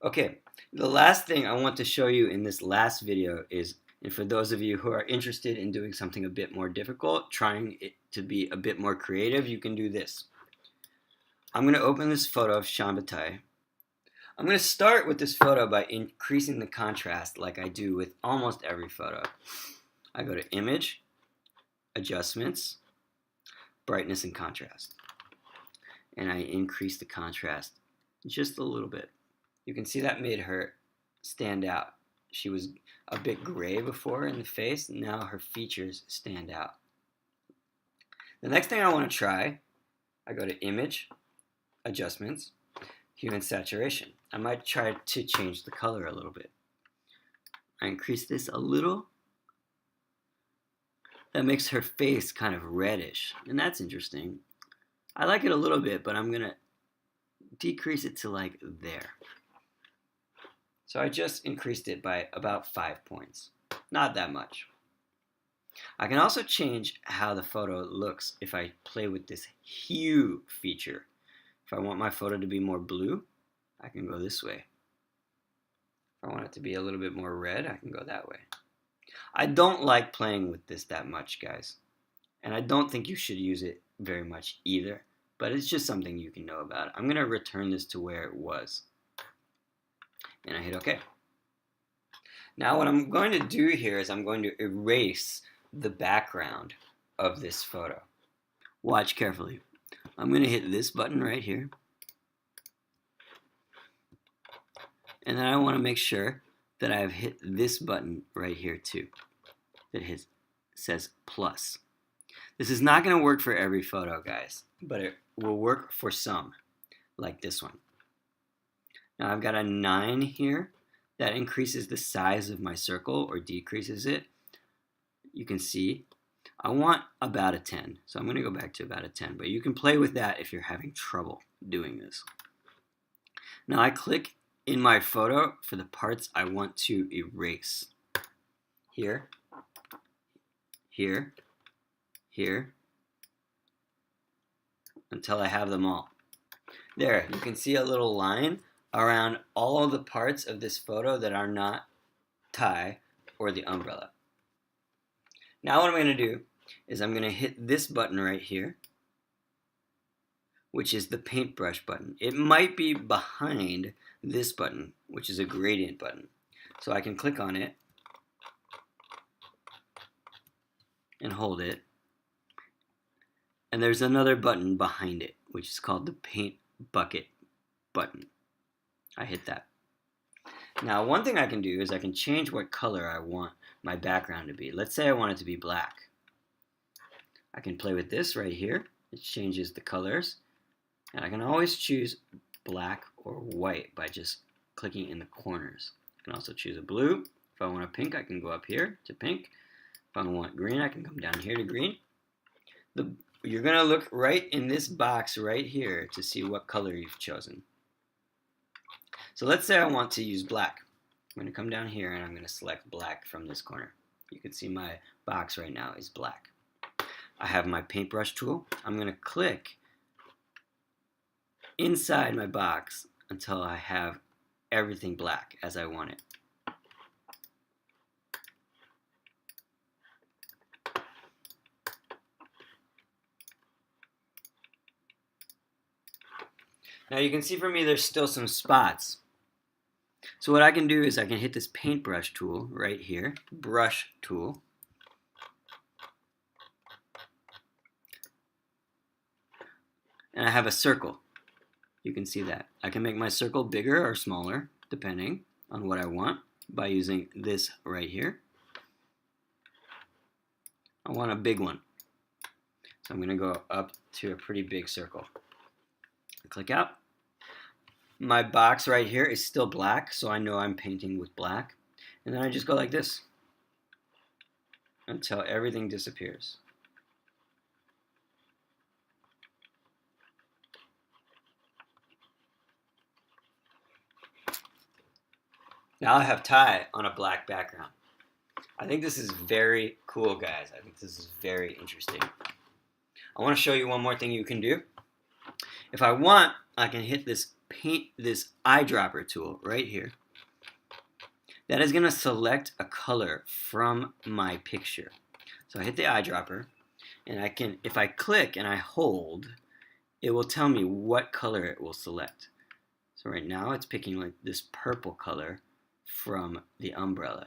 Okay, the last thing I want to show you in this last video is, and for those of you who are interested in doing something a bit more difficult, trying it to be a bit more creative, you can do this. I'm going to open this photo of Sean Bataille. I'm going to start with this photo by increasing the contrast like I do with almost every photo. I go to Image, Adjustments, Brightness and Contrast. And I increase the contrast just a little bit. You can see that made her stand out. She was a bit gray before in the face, and now her features stand out. The next thing I want to try, I go to Image, Adjustments, Hue and Saturation. I might try to change the color a little bit. I increase this a little. That makes her face kind of reddish, and that's interesting. I like it a little bit, but I'm going to decrease it to like there. So I just increased it by about 5 points. Not that much. I can also change how the photo looks if I play with this hue feature. If I want my photo to be more blue, I can go this way. If I want it to be a little bit more red, I can go that way. I don't like playing with this that much, guys. And I don't think you should use it very much either. But it's just something you can know about. I'm going to return this to where it was. And I hit OK. Now what I'm going to do here is I'm going to erase the background of this photo. Watch carefully. I'm going to hit this button right here. And then I want to make sure that I've hit this button right here too. That says plus. This is not going to work for every photo, guys, but it will work for some, like this one. Now I've got a 9 here. That increases the size of my circle or decreases it. You can see I want about a 10, so I'm going to go back to about a 10, but you can play with that if you're having trouble doing this. Now I click in my photo for the parts I want to erase. Here, here, here, until I have them all. There, you can see a little line around all of the parts of this photo that are not tie or the umbrella. Now what I'm going to do is I'm going to hit this button right here, which is the paintbrush button. It might be behind this button, which is a gradient button. So I can click on it and hold it. And there's another button behind it, which is called the paint bucket button. I hit that. Now one thing I can do is I can change what color I want my background to be. Let's say I want it to be black. I can play with this right here. It changes the colors. And I can always choose black or white by just clicking in the corners. I can also choose a blue. If I want a pink, I can go up here to pink. If I want green, I can come down here to green. You're going to look right in this box right here to see what color you've chosen. So let's say I want to use black. I'm going to come down here and I'm going to select black from this corner. You can see my box right now is black. I have my paintbrush tool. I'm going to click inside my box until I have everything black as I want it. Now you can see for me there's still some spots. So what I can do is I can hit this paintbrush tool right here, brush tool. And I have a circle. You can see that. I can make my circle bigger or smaller depending on what I want by using this right here. I want a big one. So I'm going to go up to a pretty big circle. Click out. My box right here is still black, so I know I'm painting with black. And then I just go like this until everything disappears. Now I have Ty on a black background. I think this is very cool, guys. I think this is very interesting. I want to show you one more thing you can do. If I want, I can hit this paint this eyedropper tool right here. That is going to select a color from my picture. So I hit the eyedropper, and I can, if I click and I hold, it will tell me what color it will select. So right now it's picking like this purple color from the umbrella.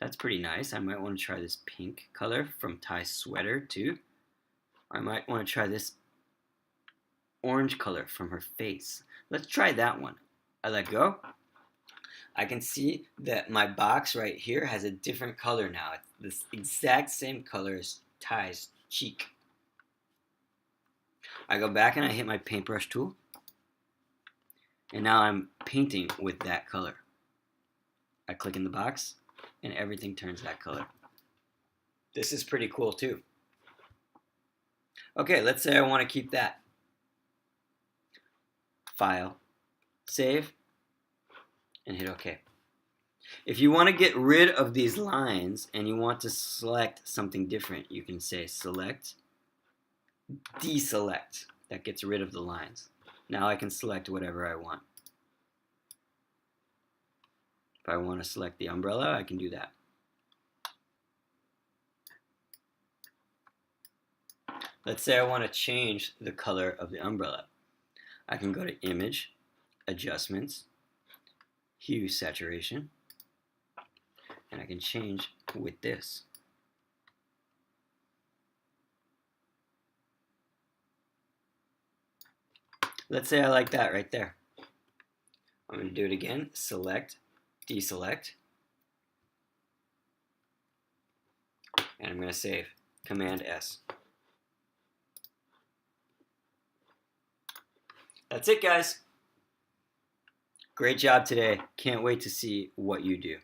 That's pretty nice. I might want to try this pink color from Ty's sweater too. I might want to try this orange color from her face. Let's try that one. I let go. I can see that my box right here has a different color now. It's this exact same color as Ty's cheek. I go back and I hit my paintbrush tool. And now I'm painting with that color. I click in the box and everything turns that color. This is pretty cool too. Okay, let's say I want to keep that. File, save, and hit OK. If you want to get rid of these lines and you want to select something different, you can say select, deselect. That gets rid of the lines. Now I can select whatever I want. If I want to select the umbrella, I can do that. Let's say I want to change the color of the umbrella. I can go to Image, Adjustments, Hue, Saturation, and I can change with this. Let's say I like that right there. I'm going to do it again. Select, deselect, and I'm going to save. Command S. That's it, guys. Great job today. Can't wait to see what you do.